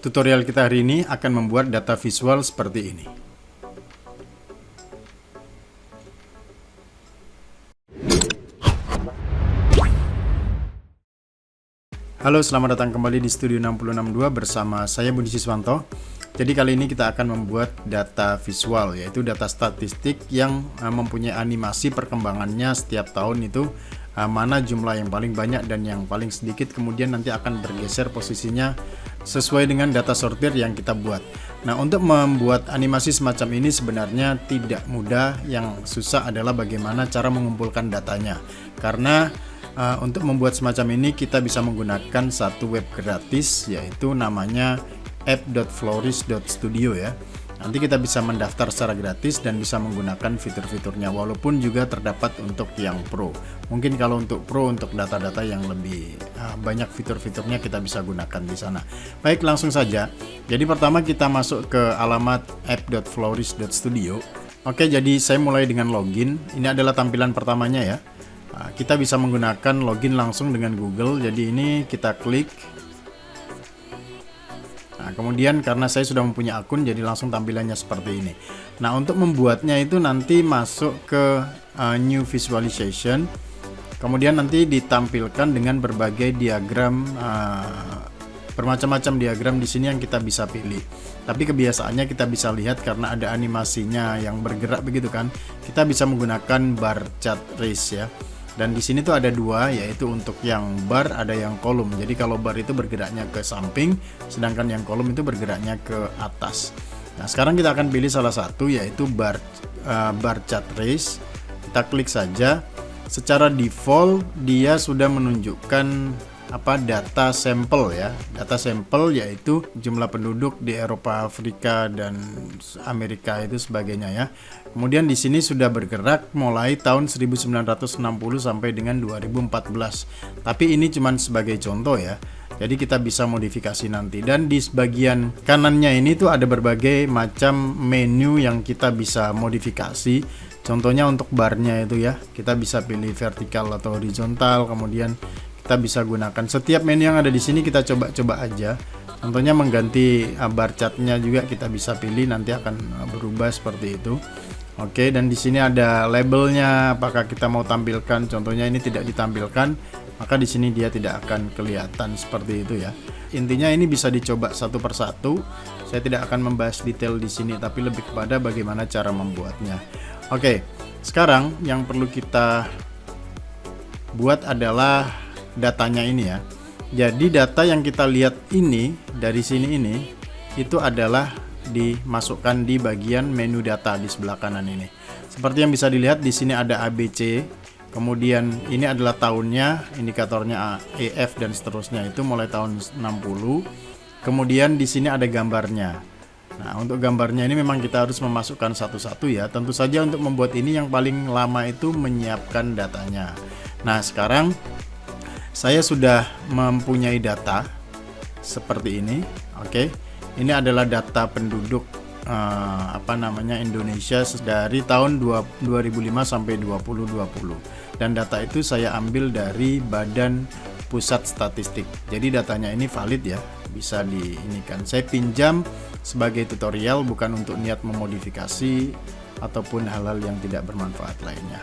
Tutorial kita hari ini akan membuat data visual seperti ini. Halo, selamat datang kembali di Studio 662 bersama saya Budi Siswanto. Jadi kali ini kita akan membuat data visual, yaitu data statistik yang mempunyai animasi perkembangannya setiap tahun itu mana jumlah yang paling banyak dan yang paling sedikit, kemudian nanti akan bergeser posisinya sesuai dengan data sortir yang kita buat. Nah, untuk membuat animasi semacam ini sebenarnya tidak mudah, yang susah adalah bagaimana cara mengumpulkan datanya. Karena untuk membuat semacam ini kita bisa menggunakan satu web gratis, yaitu namanya app.flourish.studio ya. Nanti kita bisa mendaftar secara gratis dan bisa menggunakan fitur-fiturnya, walaupun juga terdapat untuk yang pro. Mungkin kalau untuk pro, untuk data-data yang lebih banyak fitur-fiturnya, kita bisa gunakan di sana. Baik, langsung saja. Jadi pertama kita masuk ke alamat app.flourish.studio. Oke, jadi saya mulai dengan login. Ini adalah tampilan pertamanya ya. Kita bisa menggunakan login langsung dengan Google. Jadi ini kita klik. Nah, kemudian karena saya sudah mempunyai akun, jadi langsung tampilannya seperti ini. Nah, untuk membuatnya itu nanti masuk ke New Visualization. Kemudian nanti ditampilkan dengan berbagai diagram, bermacam-macam diagram di sini yang kita bisa pilih. Tapi kebiasaannya kita bisa lihat karena ada animasinya yang bergerak begitu kan. Kita bisa menggunakan bar chart race ya. Dan di sini tuh ada dua, yaitu untuk yang bar ada yang kolom. Jadi kalau bar itu bergeraknya ke samping, sedangkan yang kolom itu bergeraknya ke atas. Nah, sekarang kita akan pilih salah satu, yaitu bar chart race. Kita klik saja. Secara default dia sudah menunjukkan data sampel ya. Data sampel yaitu jumlah penduduk di Eropa, Afrika, dan Amerika itu sebagainya ya. Kemudian di sini sudah bergerak mulai tahun 1960 sampai dengan 2014. Tapi ini cuma sebagai contoh ya. Jadi kita bisa modifikasi nanti. Dan di bagian kanannya ini tuh ada berbagai macam menu yang kita bisa modifikasi. Contohnya untuk barnya itu ya, kita bisa pilih vertikal atau horizontal. Kemudian kita bisa gunakan setiap menu yang ada di sini, kita coba-coba aja. Contohnya mengganti bar chartnya juga kita bisa pilih, nanti akan berubah seperti itu. Oke, dan di sini ada labelnya, apakah kita mau tampilkan. Contohnya ini tidak ditampilkan, maka di sini dia tidak akan kelihatan seperti itu ya. Intinya ini bisa dicoba satu persatu. Saya tidak akan membahas detail di sini, tapi lebih kepada bagaimana cara membuatnya. Oke, sekarang yang perlu kita buat adalah datanya ini ya. Jadi data yang kita lihat ini dari sini ini itu adalah dimasukkan di bagian menu data di sebelah kanan ini. Seperti yang bisa dilihat di sini ada ABC, kemudian ini adalah tahunnya, indikatornya EF dan seterusnya itu mulai tahun 60. Kemudian di sini ada gambarnya. Nah, untuk gambarnya ini memang kita harus memasukkan satu-satu ya. Tentu saja untuk membuat ini yang paling lama itu menyiapkan datanya. Nah, sekarang saya sudah mempunyai data seperti ini. Oke. Ini adalah data penduduk Indonesia dari tahun 2005 sampai 2020. Dan data itu saya ambil dari Badan Pusat Statistik. Jadi datanya ini valid ya, bisa diinikan. Saya pinjam sebagai tutorial, bukan untuk niat memodifikasi ataupun hal-hal yang tidak bermanfaat lainnya.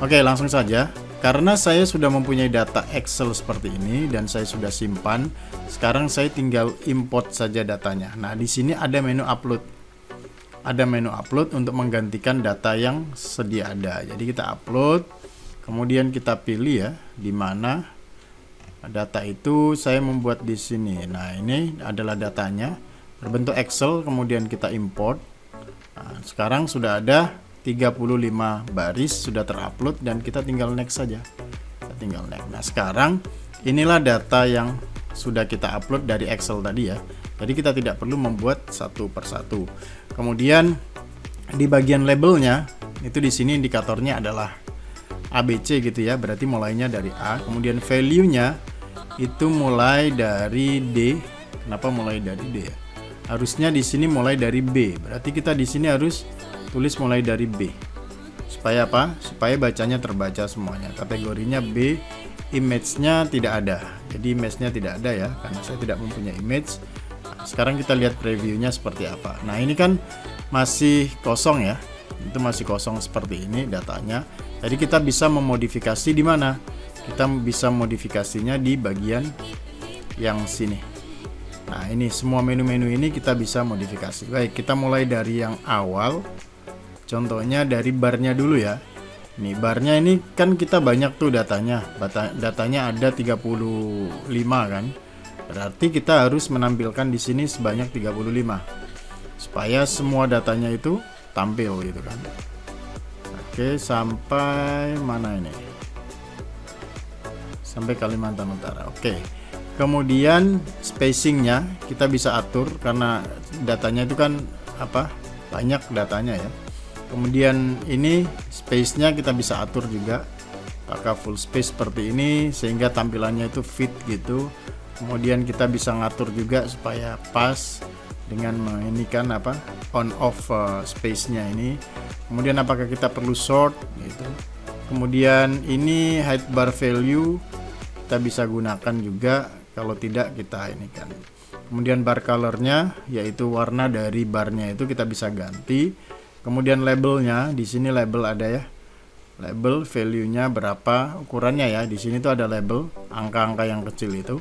Oke, langsung saja. Karena saya sudah mempunyai data Excel seperti ini dan saya sudah simpan, sekarang saya tinggal import saja datanya. Nah, di sini ada menu upload. Ada menu upload untuk menggantikan data yang sedia ada. Jadi kita upload, kemudian kita pilih ya di mana data itu saya membuat di sini. Nah, ini adalah datanya berbentuk Excel, kemudian kita import. Nah, sekarang sudah ada 35 baris sudah terupload dan kita tinggal next saja. Kita tinggal next. Nah, sekarang inilah data yang sudah kita upload dari Excel tadi ya. Jadi kita tidak perlu membuat satu persatu. Kemudian di bagian labelnya itu di sini indikatornya adalah ABC gitu ya. Berarti mulainya dari A. Kemudian value-nya itu mulai dari D. Kenapa mulai dari D ya? Harusnya di sini mulai dari B. Berarti kita di sini harus tulis mulai dari B. Supaya apa? Supaya bacanya terbaca semuanya. Kategorinya B, image-nya tidak ada. Jadi image-nya tidak ada ya, karena saya tidak mempunyai image. Sekarang kita lihat previewnya seperti apa. Nah, ini kan masih kosong ya. Itu masih kosong seperti ini datanya. Jadi kita bisa memodifikasi di mana? Kita bisa modifikasinya di bagian yang sini. Nah, ini semua menu-menu ini kita bisa modifikasi. Baik, kita mulai dari yang awal. Contohnya dari barnya dulu ya. Nih, barnya ini kan kita banyak tuh datanya. Datanya ada 35 kan. Berarti kita harus menampilkan di sini sebanyak 35. Supaya semua datanya itu tampil gitu kan. Oke, sampai mana ini? Sampai Kalimantan Utara. Oke. Kemudian spacingnya kita bisa atur karena datanya itu kan banyak datanya ya. Kemudian ini space-nya kita bisa atur juga, apakah full space seperti ini sehingga tampilannya itu fit gitu. Kemudian kita bisa ngatur juga supaya pas dengan menginikan on off space-nya ini. Kemudian apakah kita perlu sort gitu. Kemudian ini height bar value kita bisa gunakan juga, kalau tidak kita ini kan. Kemudian bar color-nya yaitu warna dari barnya itu kita bisa ganti. Kemudian labelnya, di sini label ada ya. Label value-nya berapa, ukurannya ya. Di sini tuh ada label, angka-angka yang kecil itu.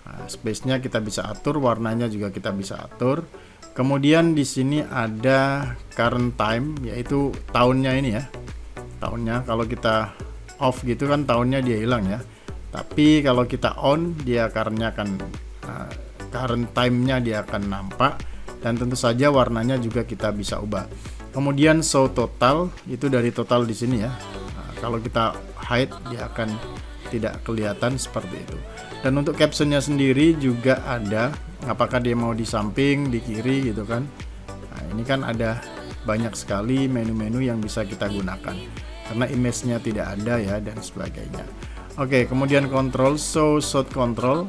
Nah, space-nya kita bisa atur, warnanya juga kita bisa atur. Kemudian di sini ada current time, yaitu tahunnya ini ya. Tahunnya kalau kita off gitu kan tahunnya dia hilang ya. Tapi kalau kita on, dia current time-nya dia akan nampak, dan tentu saja warnanya juga kita bisa ubah. Kemudian show total, itu dari total di sini ya. Nah, kalau kita hide dia akan tidak kelihatan seperti itu. Dan untuk captionnya sendiri juga ada, apakah dia mau di samping, di kiri gitu kan. Nah, ini kan ada banyak sekali menu-menu yang bisa kita gunakan karena image-nya tidak ada ya, dan sebagainya. Oke, kemudian control, show shot control.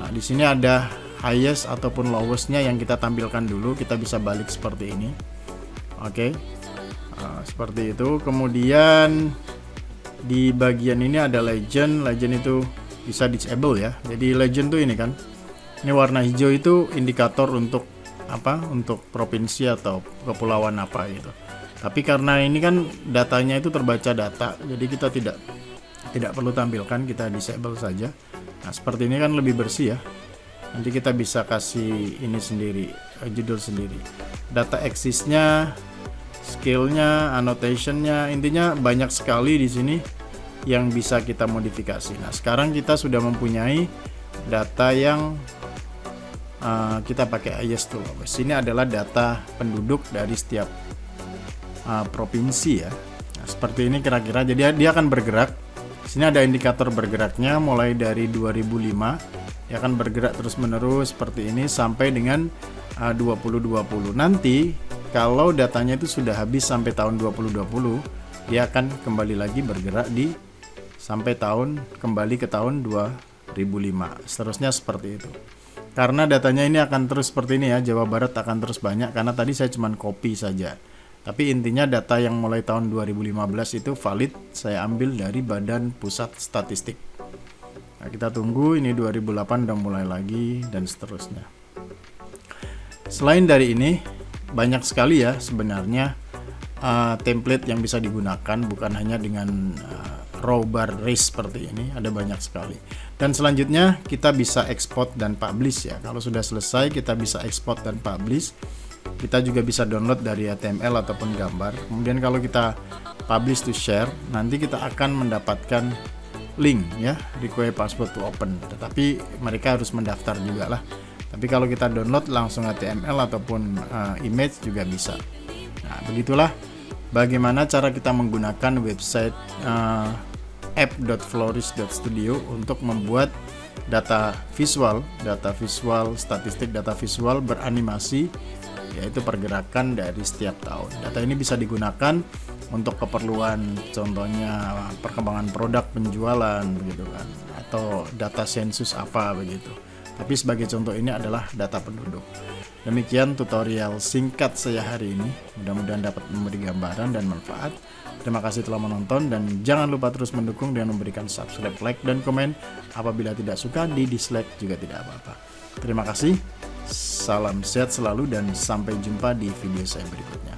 Nah, di sini ada highest ataupun lowest-nya yang kita tampilkan dulu. Kita bisa balik seperti ini. Oke, seperti itu. Kemudian di bagian ini ada legend. Legend itu bisa disable ya. Jadi legend tuh ini kan. Ini warna hijau itu indikator untuk untuk provinsi atau kepulauan apa gitu. Tapi karena ini kan datanya itu terbaca data, jadi kita tidak perlu tampilkan, kita disable saja. Nah, seperti ini kan lebih bersih ya. Nanti kita bisa kasih ini sendiri, judul sendiri. Data axis-nya, scale-nya, annotation-nya, intinya banyak sekali di sini yang bisa kita modifikasi. Nah, sekarang kita sudah mempunyai data yang kita pakai IS tool. Ini adalah data penduduk dari setiap provinsi ya. Nah, seperti ini kira-kira. Jadi dia akan bergerak. Sini ada indikator bergeraknya mulai dari 2005. Dia akan bergerak terus-menerus seperti ini sampai dengan 2020. Nanti kalau datanya itu sudah habis sampai tahun 2020, dia akan kembali lagi bergerak sampai kembali ke tahun 2005. Seterusnya seperti itu. Karena datanya ini akan terus seperti ini ya, Jawa Barat akan terus banyak karena tadi saya cuma copy saja. Tapi intinya data yang mulai tahun 2015 itu valid, saya ambil dari Badan Pusat Statistik. Nah, kita tunggu, ini 2008 udah mulai lagi dan seterusnya. Selain dari ini, banyak sekali ya sebenarnya template yang bisa digunakan, bukan hanya dengan raw bar race seperti ini, ada banyak sekali. Dan selanjutnya kita bisa export dan publish ya. Kalau sudah selesai kita bisa export dan publish. Kita juga bisa download dari HTML ataupun gambar. Kemudian kalau kita publish to share, nanti kita akan mendapatkan link ya, require password to open. Tetapi mereka harus mendaftar juga lah. Tapi kalau kita download langsung HTML ataupun image juga bisa. Nah, begitulah bagaimana cara kita menggunakan website app.flourish.studio untuk membuat data visual, statistik data visual beranimasi, yaitu pergerakan dari setiap tahun. Data ini bisa digunakan untuk keperluan contohnya perkembangan produk, penjualan begitu kan, atau data sensus apa begitu. Tapi sebagai contoh ini adalah data penduduk. Demikian tutorial singkat saya hari ini. Mudah-mudahan dapat memberi gambaran dan manfaat. Terima kasih telah menonton dan jangan lupa terus mendukung dengan memberikan subscribe, like, dan komen. Apabila tidak suka, di dislike juga tidak apa-apa. Terima kasih. salam sehat selalu dan sampai jumpa di video saya berikutnya.